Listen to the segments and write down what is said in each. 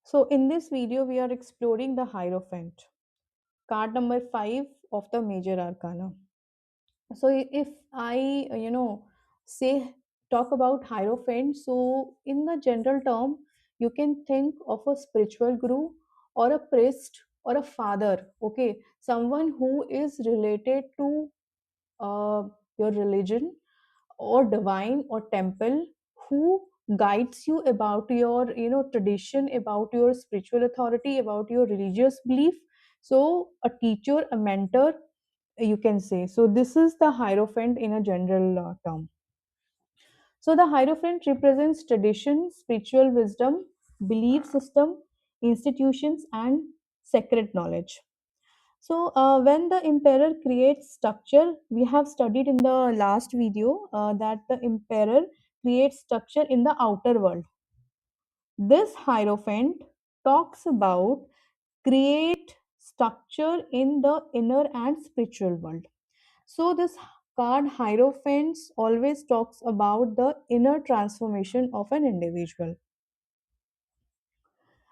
So, in this video, we are exploring the Hierophant, card number 5 of the Major Arcana. So, if I, say, talk about Hierophant, so in the general term, you can think of a spiritual guru or a priest or a father, okay, someone who is related to uh, your religion or divine or temple who guides you about your tradition, about your spiritual authority, about your religious belief. So a teacher, a mentor, you can say. So this is the hierophant in a general term. So the hierophant represents tradition, spiritual wisdom, belief system, institutions, and sacred knowledge. So, when the emperor creates structure, we have studied in the last video that the emperor creates structure in the outer world. This Hierophant talks about create structure in the inner and spiritual world. So, this card Hierophants always talks about the inner transformation of an individual.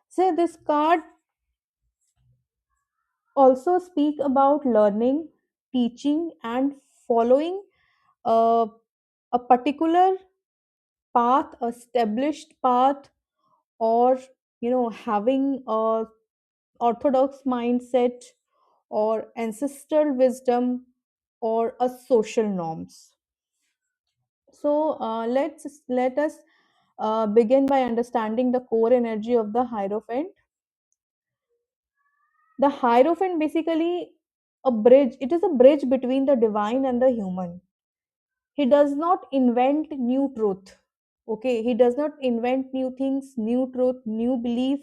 So, this card also speak about learning, teaching, and following uh, a particular path, a established path, or having a orthodox mindset or ancestral wisdom or a social norms. So let us begin by understanding the core energy of the hierophant. The hierophant basically a bridge. It is a bridge between the divine and the human. He does not invent new truth. Okay, he does not invent new things, new truth, new belief.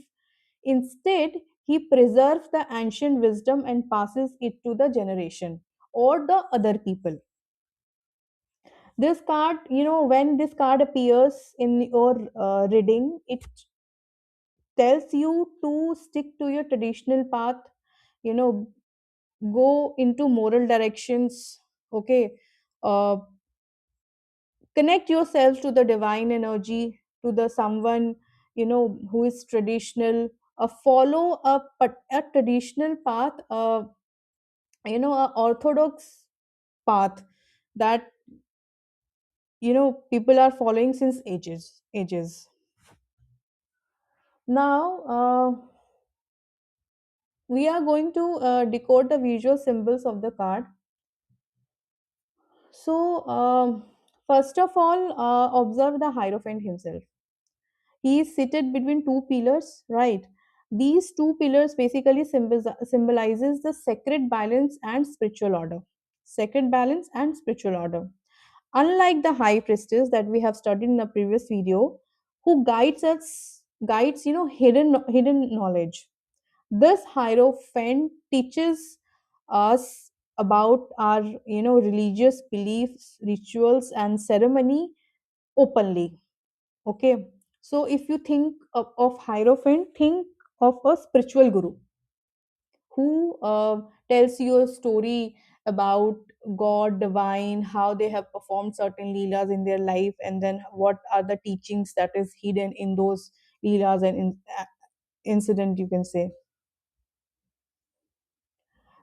Instead, he preserves the ancient wisdom and passes it to the generation or the other people. This card, when this card appears in your reading, it tells you to stick to your traditional path, you know, go into moral directions. Okay, uh, connect yourself to the divine energy, to the someone who is traditional, follow a traditional path, a orthodox path that people are following since ages. Now we are going to decode the visual symbols of the card. So first of all, observe the hierophant himself. He is seated between two pillars, right? These two pillars basically symbolizes the sacred balance and spiritual order. Sacred balance and spiritual order. Unlike the high priestess that we have studied in a previous video, who guides hidden knowledge. This hierophant teaches us about our religious beliefs, rituals, and ceremony openly. Okay, so if you think of Hierophant, think of a spiritual guru who tells you a story about God, divine, how they have performed certain leelas in their life, and then what are the teachings that is hidden in those leelas and incident, you can say.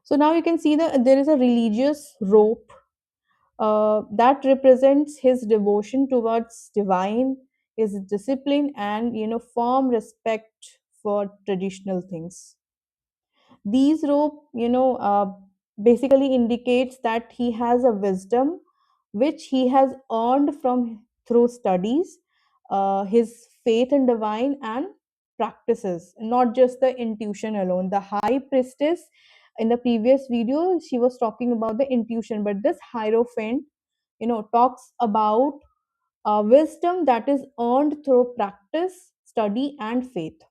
So now you can see that there is a religious rope that represents his devotion towards divine, his discipline, and firm respect for traditional things. These rope basically indicates that he has a wisdom which he has earned from through studies, his faith in divine and practices, not just the intuition alone. The high priestess in the previous video, she was talking about the intuition, but this hierophant talks about wisdom that is earned through practice, study, and faith.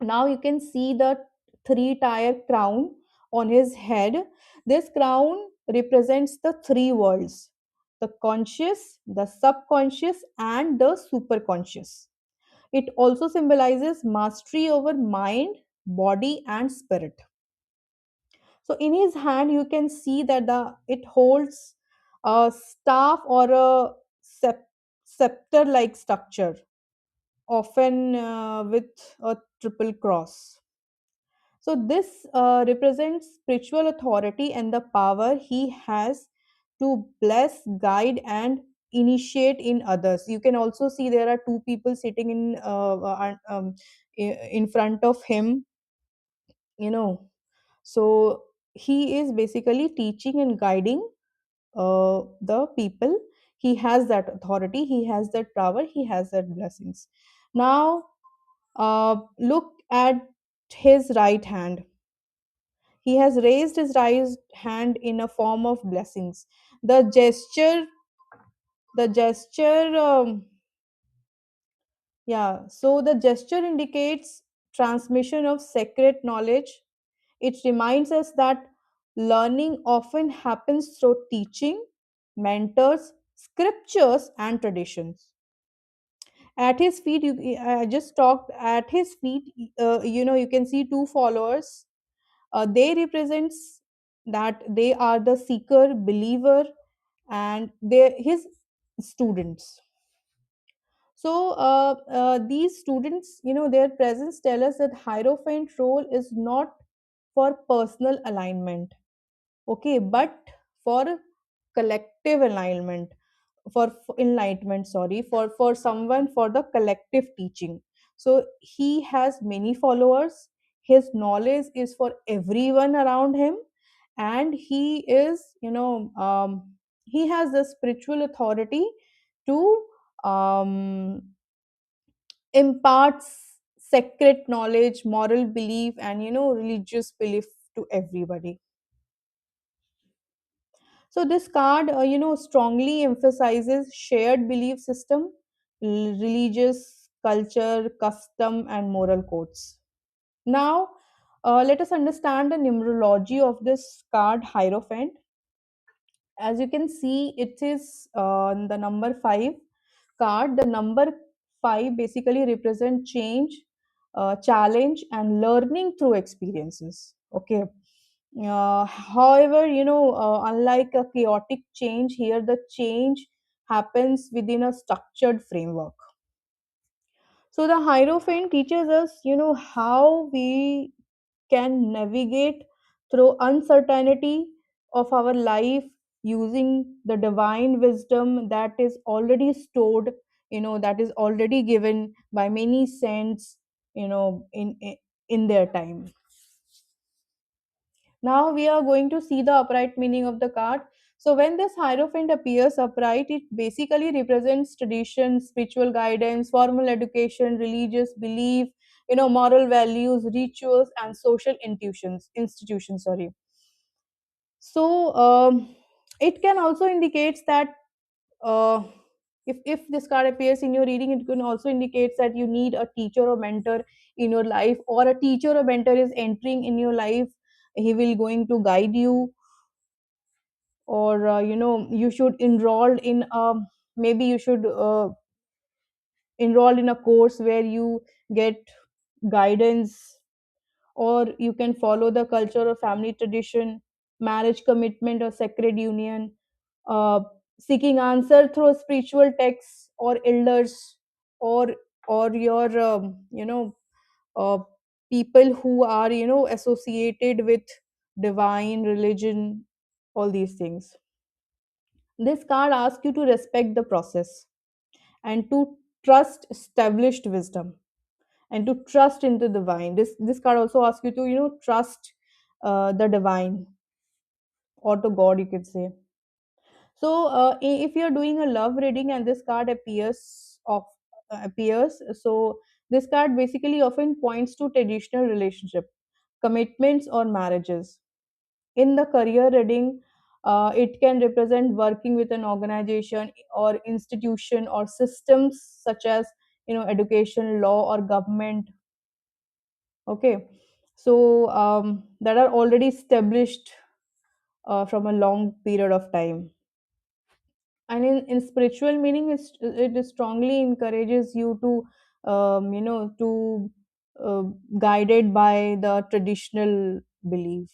Now you can see the three-tier crown on his head. This crown represents the three worlds: the conscious, the subconscious, and the superconscious. It also symbolizes mastery over mind, body, and spirit. So in his hand, you can see that the it holds a staff or a scepter-like structure. often with a triple cross. So this represents spiritual authority and the power he has to bless, guide, and initiate in others. You can also see there are two people sitting in front of him. You know, so he is basically teaching and guiding the people. He has that authority. He has that power. He has that blessings. Now, look at his right hand. He has raised his right hand in a form of blessings. The gesture, the gesture, yeah, so the gesture indicates transmission of sacred knowledge. It reminds us that learning often happens through teaching, mentors, scriptures, and traditions. At his feet, I just talked at his feet, you can see two followers. They represents that they are the seeker believer and they his students. So these students, their presence tell us that hierophant role is not for personal alignment, okay, but for collective alignment, for enlightenment, sorry, for someone, for the collective teaching. So he has many followers. His knowledge is for everyone around him, and he is, he has the spiritual authority to um, imparts sacred knowledge, moral belief, and religious belief to everybody. So this card, strongly emphasizes shared belief system, religious culture, custom, and moral codes. Now, let us understand the numerology of this card, Hierophant. As you can see, it is the number 5 card. The number 5 basically represent change, challenge, and learning through experiences. Okay. However, unlike a chaotic change, here the change happens within a structured framework. So the Hierophant teaches us, how we can navigate through uncertainty of our life using the divine wisdom that is already stored, that is already given by many saints, in their time. Now we are going to see the upright meaning of the card. So when this hierophant appears upright, it basically represents tradition, spiritual guidance, formal education, religious belief, moral values, rituals, and social institutions. Sorry. So it can also indicates that uh, if this card appears in your reading, it can also indicates that you need a teacher or mentor in your life, or a teacher or mentor is entering in your life. He will going to guide you, or you should enroll in a, maybe you should enroll in a course where you get guidance, or you can follow the culture or family tradition, marriage commitment or sacred union, uh, seeking answer through spiritual texts or elders, or your uh, people who are associated with divine religion, all these things. This card asks you to respect the process and to trust established wisdom and to trust into the divine. This card also asks you to trust the divine, or to God, you could say. So if you're doing a love reading and this card appears, so this card basically often points to traditional relationship, commitments, or marriages. In the career reading, it can represent working with an organization or institution or systems such as education, law, or government. Okay, so that are already established from a long period of time. And in spiritual meaning, it strongly encourages you to to uh, guided by the traditional belief.